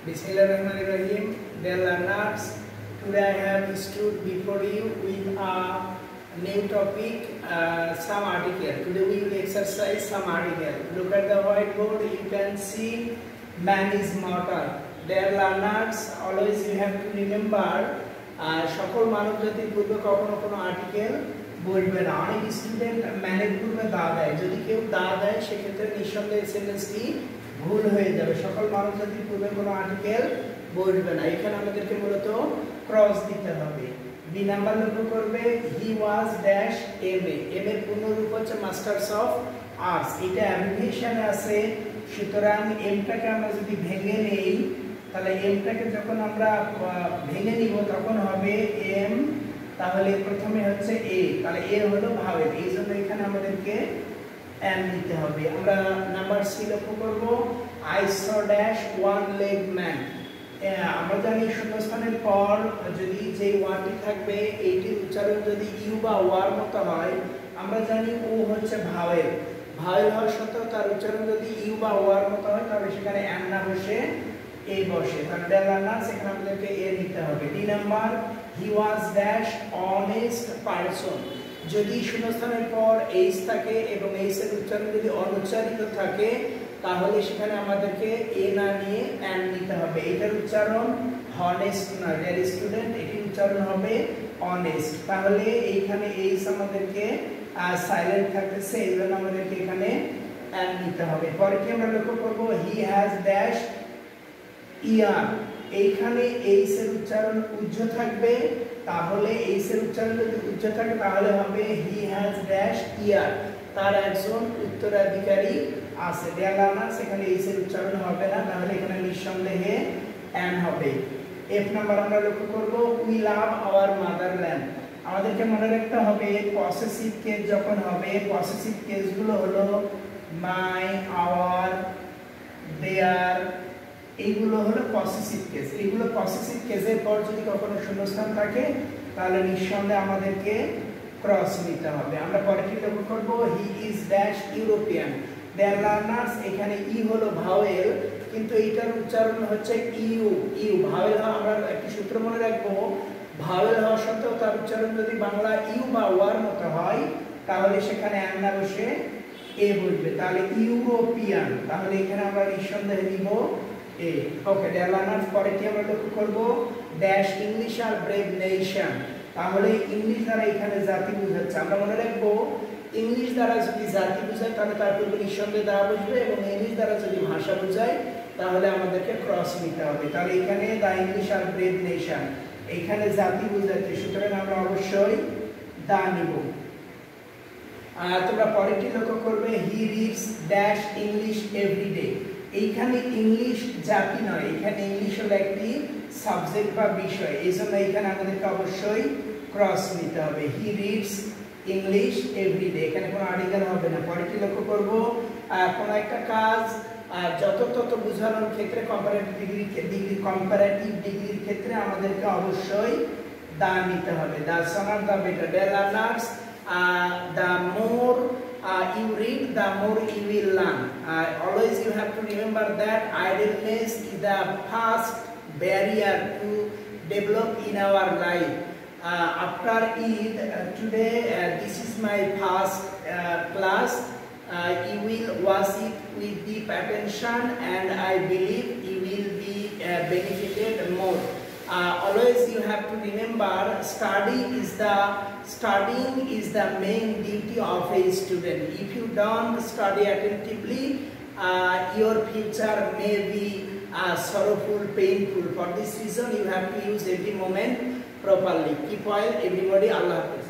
Bismillahirrahmanirrahim. Dear learners, today I have stood before you with a new topic, some article. Today we will exercise some article. Look at the whiteboard. You can see man is mortal. Dear learners, always you have to remember সকল মানবজাতির পূর্বে কখনো কোনো article বলবে না। অনেক student ম্যানের পূর্বে দা দেয়, যদি কেউ দা দেয় সেক্ষেত্রে নিঃসন্দেহে সেন্টেন্সটি ভুল হয়ে যাবে। সকল মানবজাতির পূর্বে কোনো আর্টিকেল বলবে না। এখানে আমাদেরকে মূলত ক্রস দিতে হবে। বি নাম্বার লক্ষ্য করবে he was dash M A. M এর পূর্ণরূপ হচ্ছে মাস্টার্স অফ আর্টস। এটা অ্যাব্রিভিয়েশনে আছে, সুতরাং এমটাকে আমরা যদি ভেঙে নেই তাহলে এমটাকে যখন আমরা ভেঙে নিব তখন হবে এম, তাহলে প্রথমে হচ্ছে এ, তাহলে এ হলো ভাওয়েল, এই জন্য এখানে আমাদেরকে এম দিতে হবে। আমরা নাম্বার সি লক্ষ্য করব I saw dash one leg man. আমরা জানি শূন্যস্থানের পর যদি যে ওয়ার্ডটি থাকবে এইটির উচ্চারণ যদি ইউ বা ওয়ার মতো হয়, আমরা জানি ও হচ্ছে ভাওয়েল। ভাওয়েল হওয়া সত্ত্বেও তার উচ্চারণ যদি ইউ বা ওয়ার মতো হয় তাহলে সেখানে এম না বসে এ বসে। তাহলে লার্নার্স এখানে আমাদেরকে এ নিতে হবে। D number he was dash honest person. যদি শূন্যস্থানের পর এইচ থাকে এবং এইচ এর উচ্চারণ যদি অনুচ্চারিত থাকে তাহলে সেখানে আমাদেরকে এ না নিয়ে এন নিতে হবে। এটার উচ্চারণ হনেস্ট না, ডিয়ার স্টুডেন্ট, এটির উচ্চারণ হবে অনেস্ট। তাহলে এইখানে এইচ আমাদেরকে সাইলেন্ট থাকতেছে, এই জন্য আমাদেরকে এখানে এন নিতে হবে। পরেরটি আমরা লক্ষ্য করব হি হ্যাজ ড্যাশ ইয়ার। এইখানে এইচ এর উচ্চারণ উজ্জ থাকবে, তাহলে এইচ এর উচ্চারণ যদি উজ্জ থাকে তাহলে হবে হি হ্যাজ ড্যাশ ইয়ার, তার একজন উত্তরাধিকারী আছে। ডিয়ার লার্নার্স, এখানে এইচ এর উচ্চারণ হবে না, তাহলে এখানে নিঃসন্দেহে এন হবে। এফ নাম্বার আমরা লক্ষ্য করব উই লাভ আওয়ার মাদারল্যান্ড। আমাদেরকে মনে রাখতে হবে পসেসিভ কেস যখন হবে, পসেসিভ কেসগুলো হলো মাই, আওয়ার, দেয়ার, এইগুলো হলো পসেসিভ কেস। এইগুলো পসেসিভ কেসের পর যদি কখনো শূন্যস্থান থাকে তাহলে নিঃসন্দেহে আমাদেরকে ক্রস নিতে হবে। আমরা পরেরটি লক্ষ্য করব he is dash European. Dear learners, এখানে ই হলো ভাওয়েল কিন্তু এইটার উচ্চারণ হচ্ছে ইউ। ইউ ভাওয়েল হওয়া, আমরা একটি সূত্র মনে রাখবো, ভাওয়েল হওয়া সত্ত্বেও তার উচ্চারণ যদি বাংলা ইউ বা ওয়ার মতো হয় তাহলে সেখানে এন না বসে এ বলবে, তাহলে ইউরোপিয়ান, তাহলে এখানে আমরা নিঃসন্দেহে নিব এ। ওকে ডিয়ার লার্নার্স, পরেরটি আমরা লক্ষ্য করব dash English are brave nation. তাহলে ইংলিশ দ্বারা এখানে জাতি বোঝাচ্ছে। আমরা মনে রাখবো ইংলিশ দ্বারা যদি জাতি বোঝায় তাহলে তার পূর্বে নিঃসন্দেহে দা বসবে, এবং ইংলিশ দ্বারা যদি ভাষা বোঝায় তাহলে আমাদেরকে ক্রস নিতে হবে। তাহলে এখানে the English are brave nation, এখানে জাতি বোঝাচ্ছে, সুতরাং আমরা অবশ্যই দা নিব। তোমরা পরেরটি লক্ষ্য করবে he reads dash English everyday. এইখানে ইংলিশ জাতি নয়, এখানে ইংলিশ হলো একটি সাবজেক্ট বা বিষয়, এই জন্য এখানে আমাদেরকে অবশ্যই ক্রস নিতে হবে। হি রিডস ইংলিশ এভরিডে, এখানে কোনো আর্টিকেল হবে না। পরেরটি লক্ষ্য করব কোনো একটা কাজ যত তত বোঝানোর ক্ষেত্রে কম্পারেটিভ ডিগ্রির ক্ষেত্রে আমাদেরকে অবশ্যই দা নিতে হবে। The sooner the better. Dear learners, the more you read, the more you will learn. Always you have to remember that idleness is the first barrier to develop in our life. After Eid, today this is my first class. You will watch it with deep attention and I believe you will be benefited more. Always you have to remember studying is the main duty of a student. If you don't study attentively, your future may be sorrowful, painful. For this reason you have to use every moment properly. Keep well everybody. Allah Hafiz.